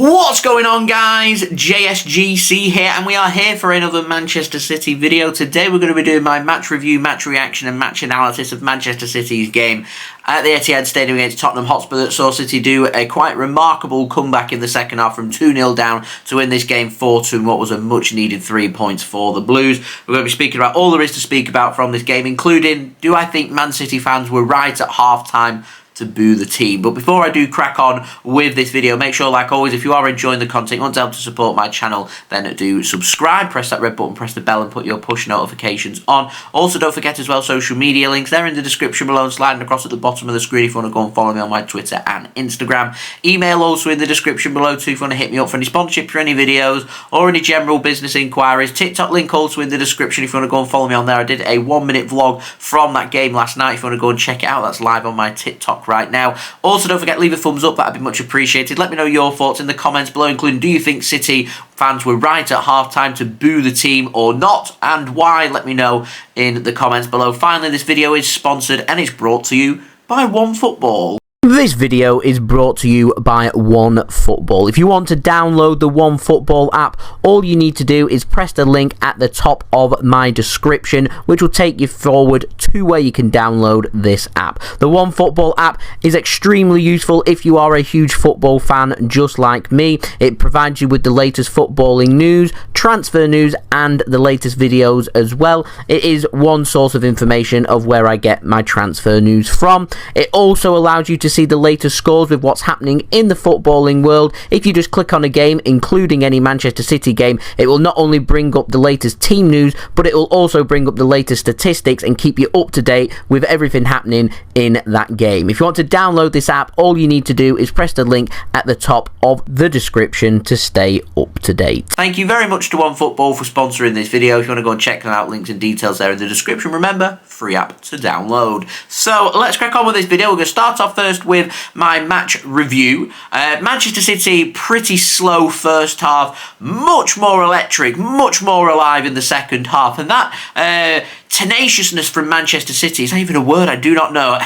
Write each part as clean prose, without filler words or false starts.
What's going on, guys? JSGC here, and we are here for another Manchester City video. Today we're going to be doing my match review, match reaction and match analysis of Manchester City's game at the Etihad Stadium against Tottenham Hotspur that saw City do a quite remarkable comeback in the second half from 2-0 down to win this game 4-2 in what was a much needed 3 points for the Blues. We're going to be speaking about all there is to speak about from this game, including, do I think Man City fans were right at half-time to boo the team? But before I do crack on with this video, make sure, like always, if you are enjoying the content, want to help to support my channel, then do subscribe, press that red button, press the bell and put your push notifications on. Also, don't forget as well, social media links, they're in the description below and sliding across at the bottom of the screen if you want to go and follow me on my Twitter and Instagram. Email also in the description below too if you want to hit me up for any sponsorship for any videos or any general business inquiries. TikTok link also in the description if you want to go and follow me on there. I did a 1-minute vlog from that game last night if you want to go and check it out. That's live on my TikTok right now. Also, don't forget, leave a thumbs up, that'd be much appreciated. Let me know your thoughts in the comments below, including, do you think City fans were right at half-time to boo the team or not, and why? Let me know in the comments below. Finally, this video is sponsored and it's brought to you by OneFootball. This video is brought to you by OneFootball. If you want to download the OneFootball app, all you need to do is press the link at the top of my description, which will take you forward to where you can download this app. The OneFootball app is extremely useful if you are a huge football fan just like me. It provides you with the latest footballing news, transfer news, and the latest videos as well. It is one source of information of where I get my transfer news from. It also allows you to see the latest scores with what's happening in the footballing world. If you just click on a game, including any Manchester City game, it will not only bring up the latest team news, but it will also bring up the latest statistics and keep you up to date with everything happening in that game. If you want to download this app, all you need to do is press the link at the top of the description to stay up to date. Thank you very much to OneFootball for sponsoring this video. If you want to go and check them out, links and details there in the description. Remember, free app to download. So let's crack on with this video. We're going to start off first with my match review. Manchester City, pretty slow first half, much more electric, much more alive in the second half, and that tenaciousness from Manchester City is not even a word, I do not know.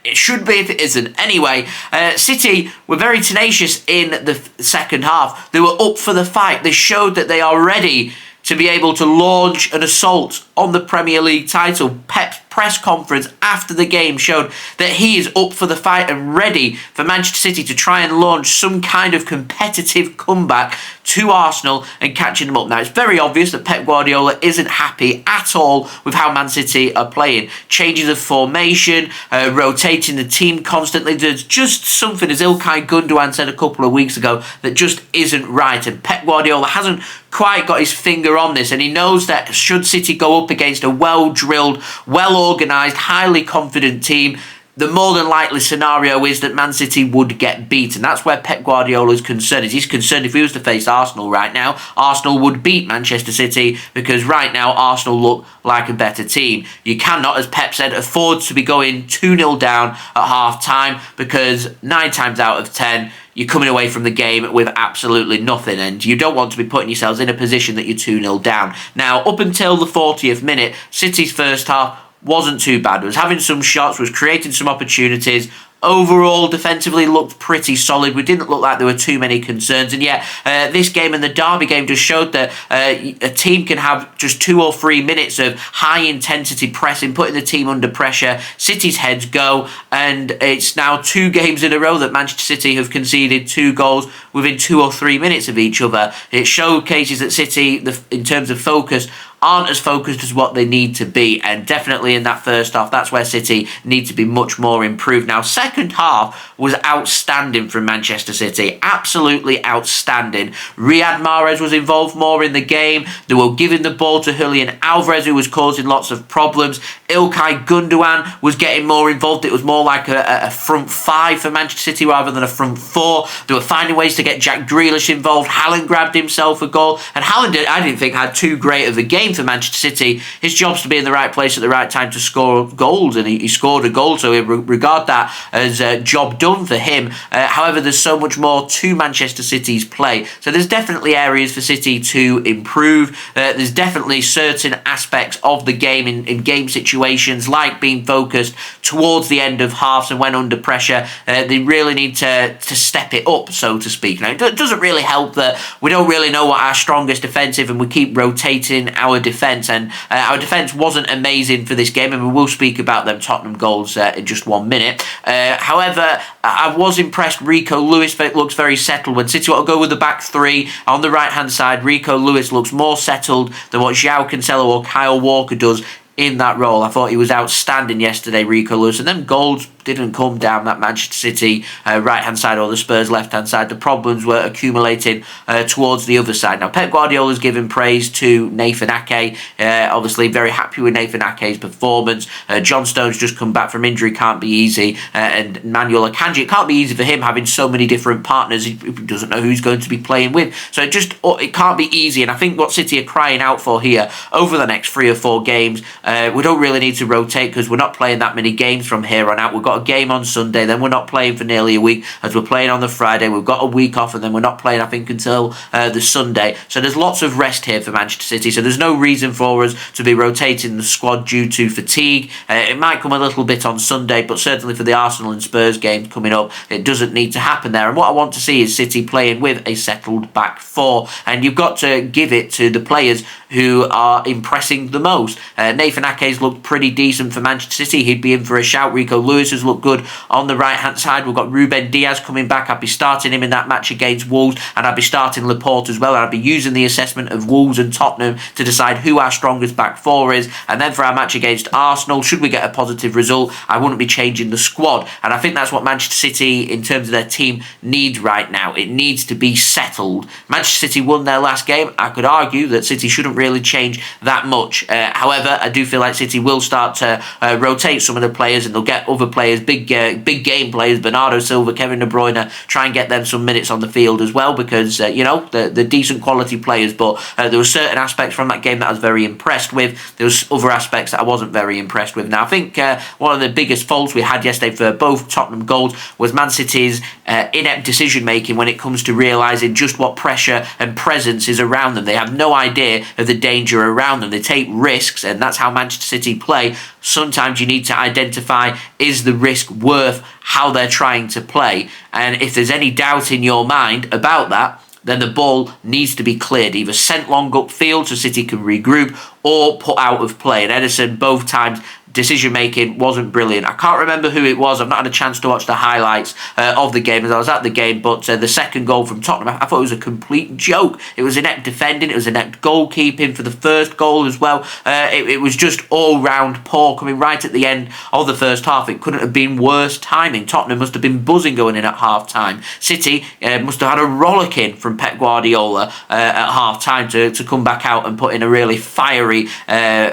It should be if it isn't. Anyway, City were very tenacious in the second half. They were up for the fight. They showed that they are ready to be able to launch an assault on the Premier League title. Pep's press conference after the game showed that he is up for the fight and ready for Manchester City to try and launch some kind of competitive comeback to Arsenal and catching them up. Now, it's very obvious that Pep Guardiola isn't happy at all with how Man City are playing. Changes of formation, rotating the team constantly. There's just something, as Ilkay Gundogan said a couple of weeks ago, that just isn't right. And Pep Guardiola hasn't quite got his finger on this, and he knows that should City go up against a well-drilled, well-organised, highly confident team, the more than likely scenario is that Man City would get beaten. That's where Pep Guardiola is concerned. He's concerned if he was to face Arsenal right now, Arsenal would beat Manchester City, because right now Arsenal look like a better team. You cannot, as Pep said, afford to be going 2-0 down at half-time, because 9 times out of 10, you're coming away from the game with absolutely nothing, and you don't want to be putting yourselves in a position that you're 2-0 down. Now, up until the 40th minute, City's first half wasn't too bad. It was having some shots, was creating some opportunities. Overall, defensively looked pretty solid. We didn't look like there were too many concerns. And yet, this game and the Derby game just showed that a team can have just 2 or 3 minutes of high-intensity pressing, putting the team under pressure. City's heads go, and it's now 2 games in a row that Manchester City have conceded 2 goals within 2 or 3 minutes of each other. It showcases that City, in terms of focus, aren't as focused as what they need to be, and definitely in that first half, that's where City need to be much more improved. Now, second half was outstanding from Manchester City, absolutely outstanding. Riyad Mahrez was involved more in the game. They were giving the ball to Julian Alvarez, who was causing lots of problems. Ilkay Gundogan was getting more involved. It was more like a front 5 for Manchester City rather than a front 4. They were finding ways to get Jack Grealish involved. Haaland grabbed himself a goal, and Haaland, I didn't think, had too great of a game, for Manchester City, his job's to be in the right place at the right time to score goals, and he scored a goal, so we regard that as a job done for him. However, there's so much more to Manchester City's play, so there's definitely areas for City to improve. There's definitely certain aspects of the game in game situations, like being focused towards the end of halves and when under pressure. They really need to step it up, so to speak. Now, it doesn't really help that we don't really know what our strongest defensive, and we keep rotating our defence, and our defence wasn't amazing for this game, and we will speak about them Tottenham goals in just 1 minute. However, I was impressed. Rico Lewis looks very settled. When City want to go with the back three on the right hand side, Rico Lewis looks more settled than what Joao Cancelo or Kyle Walker does in that role. I thought he was outstanding yesterday, Rico Lewis, and them goals didn't come down that Manchester City right-hand side or the Spurs left-hand side. The problems were accumulating towards the other side. Now, Pep Guardiola's given praise to Nathan Ake. Obviously, very happy with Nathan Ake's performance. John Stones just come back from injury, can't be easy. And Manuel Akanji, it can't be easy for him having so many different partners. He doesn't know who he's going to be playing with. So it can't be easy. And I think what City are crying out for here over the next 3 or 4 games, we don't really need to rotate because we're not playing that many games from here on out. We've got a game on Sunday, then we're not playing for nearly a week, as we're playing on the Friday. We've got a week off, and then we're not playing, I think, until the Sunday. So there's lots of rest here for Manchester City. So there's no reason for us to be rotating the squad due to fatigue. It might come a little bit on Sunday, but certainly for the Arsenal and Spurs games coming up, it doesn't need to happen there. And what I want to see is City playing with a settled back four. And you've got to give it to the players who are impressing the most. Nathan Ake's looked pretty decent for Manchester City. He'd be in for a shout. Rico Lewis has looked good on the right-hand side. We've got Ruben Dias coming back. I'd be starting him in that match against Wolves, and I'd be starting Laporte as well. And I'd be using the assessment of Wolves and Tottenham to decide who our strongest back four is. And then for our match against Arsenal, should we get a positive result, I wouldn't be changing the squad. And I think that's what Manchester City, in terms of their team, needs right now. It needs to be settled. Manchester City won their last game. I could argue that City shouldn't really change that much. However, I do feel like City will start to rotate some of the players, and they'll get other players, big game players, Bernardo Silva, Kevin De Bruyne, try and get them some minutes on the field as well, because they're decent quality players. But there were certain aspects from that game that I was very impressed with. There was other aspects that I wasn't very impressed with. Now, I think one of the biggest faults we had yesterday for both Tottenham goals was Man City's inept decision making when it comes to realising just what pressure and presence is around them. They have no idea of the danger around them. They take risks, and that's how Manchester City play. Sometimes you need to identify, is the risk worth how they're trying to play? And if there's any doubt in your mind about that, then the ball needs to be cleared, either sent long upfield so City can regroup, or put out of play. And Ederson, both times, decision-making wasn't brilliant. I can't remember who it was. I've not had a chance to watch the highlights of the game as I was at the game, but the second goal from Tottenham, I thought it was a complete joke. It was inept defending, it was inept goalkeeping for the first goal as well. It was just all-round poor, coming right at the end of the first half. It couldn't have been worse timing. Tottenham must have been buzzing going in at half-time. City must have had a rollicking from Pep Guardiola at half-time to come back out and put in a really fiery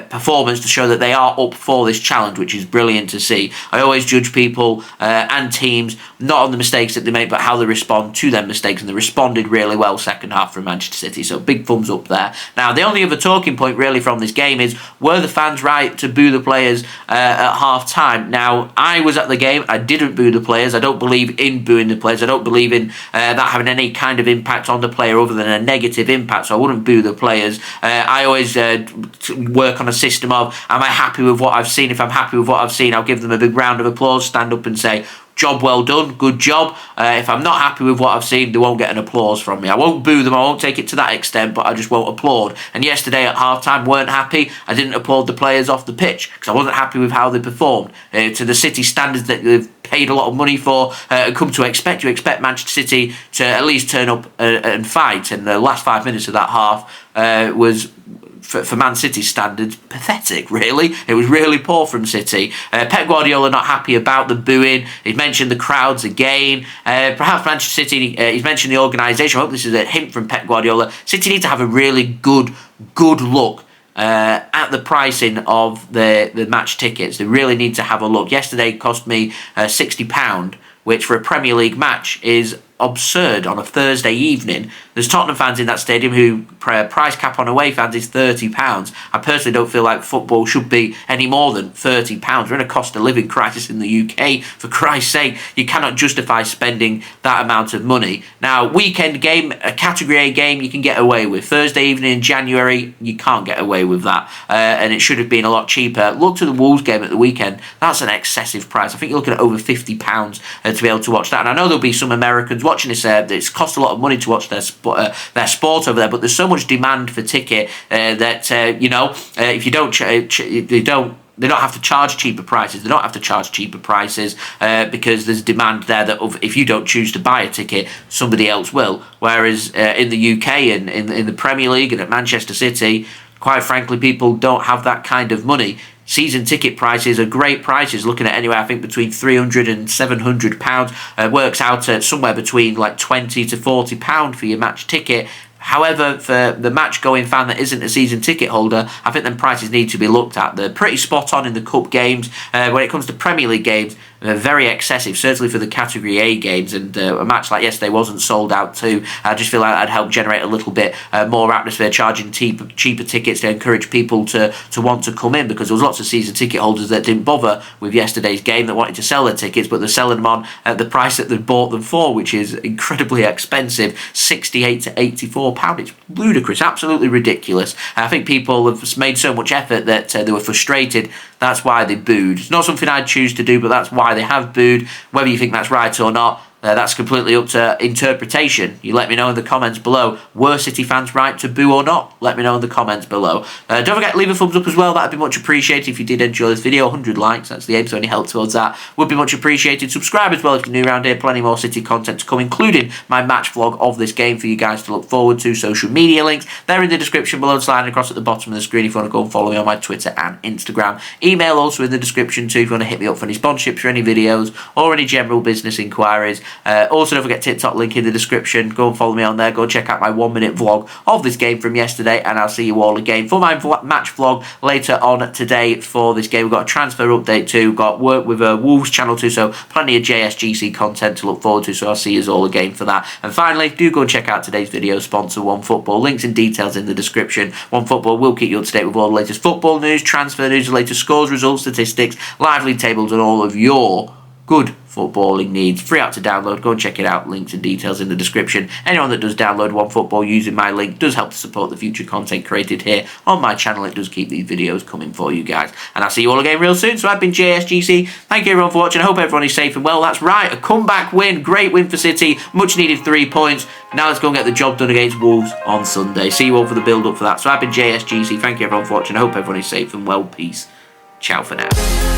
performance to show that they are up for this challenge, which is brilliant to see. I always judge people and teams not on the mistakes that they make, but how they respond to their mistakes, and they responded really well second half from Manchester City, so big thumbs up there. Now, the only other talking point really from this game is, were the fans right to boo the players at half time? Now, I was at the game, I didn't boo the players. I don't believe in booing the players. I don't believe in that having any kind of impact on the player other than a negative impact, so I wouldn't boo the players. I always work on a system of, am I happy with what I've seen? If I'm happy with what I've seen, I'll give them a big round of applause, stand up and say, job well done, good job. If I'm not happy with what I've seen, they won't get an applause from me. I won't boo them, I won't take it to that extent, but I just won't applaud. And yesterday at half-time, weren't happy. I didn't applaud the players off the pitch because I wasn't happy with how they performed. To the City standards that they've paid a lot of money for and come to expect, you expect Manchester City to at least turn up and fight. And the last 5 minutes of that half was, for Man City's standards, pathetic, really. It was really poor from City. Pep Guardiola not happy about the booing. He's mentioned the crowds again. Perhaps Manchester City, he's mentioned the organisation. I hope this is a hint from Pep Guardiola. City need to have a really good look at the pricing of the match tickets. They really need to have a look. Yesterday cost me £60, which for a Premier League match is absurd on a Thursday evening. There's Tottenham fans in that stadium who price cap on away fans is £30. I personally don't feel like football should be any more than £30. We're in a cost of living crisis in the UK. For Christ's sake, you cannot justify spending that amount of money. Now, weekend game, a Category A game, you can get away with. Thursday evening in January, you can't get away with that. And it should have been a lot cheaper. Look to the Wolves game at the weekend. That's an excessive price. I think you're looking at over £50 to be able to watch that. And I know there'll be some Americans watching this. It's cost a lot of money to watch their sport over there, but there's so much demand for ticket that if you don't, they don't have to charge cheaper prices. They don't have to charge cheaper prices because there's demand there that if you don't choose to buy a ticket, somebody else will. Whereas in the UK and in the Premier League and at Manchester City, quite frankly, people don't have that kind of money. Season ticket prices are great prices, looking at anywhere I think between £300 and £700. Works out at somewhere between like £20 to £40 for your match ticket. However, for the match-going fan that isn't a season ticket holder, I think them prices need to be looked at. They're pretty spot on in the cup games. When it comes to Premier League games, they're very excessive, certainly for the Category A games. And a match like yesterday wasn't sold out too. I just feel like that'd help generate a little bit more atmosphere, charging cheaper tickets to encourage people to want to come in, because there was lots of season ticket holders that didn't bother with yesterday's game that wanted to sell their tickets, but they're selling them on at the price that they bought them for, which is incredibly expensive, £68 to £84. It's ludicrous, absolutely ridiculous. I think people have made so much effort that they were frustrated. That's why they booed. It's not something I'd choose to do, but that's why they have booed. Whether you think that's right or not, that's completely up to interpretation. You let me know in the comments below. Were City fans right to boo or not? Let me know in the comments below. Don't forget to leave a thumbs up as well. That'd be much appreciated if you did enjoy this video. 100 likes, that's the aim, so any help towards that would be much appreciated. Subscribe as well if you're new around here. Plenty more City content to come, including my match vlog of this game for you guys to look forward to. Social media links, they're in the description below, sliding across at the bottom of the screen if you want to go and follow me on my Twitter and Instagram. Email also in the description too if you want to hit me up for any sponsorships or any videos or any general business inquiries. Also, don't forget TikTok link in the description. Go and follow me on there. Go and check out my 1-minute vlog of this game from yesterday, and I'll see you all again for my match vlog later on today for this game. We've got a transfer update too. We've got work with Wolves channel too, so plenty of JSGC content to look forward to, so I'll see you all again for that. And finally, do go and check out today's video sponsor, OneFootball. Links and details in the description. OneFootball will keep you up to date with all the latest football news, transfer news, the latest scores, results, statistics, live league tables, and all of your good footballing needs. Free out to download. Go and check it out. Links and details in the description. Anyone that does download OneFootball using my link does help to support the future content created here on my channel. It does keep these videos coming for you guys. And I'll see you all again real soon. So I've been JSGC. Thank you everyone for watching. I hope everyone is safe and well. That's right. A comeback win. Great win for City. Much needed 3 points. Now let's go and get the job done against Wolves on Sunday. See you all for the build up for that. So I've been JSGC. Thank you everyone for watching. I hope everyone is safe and well. Peace. Ciao for now.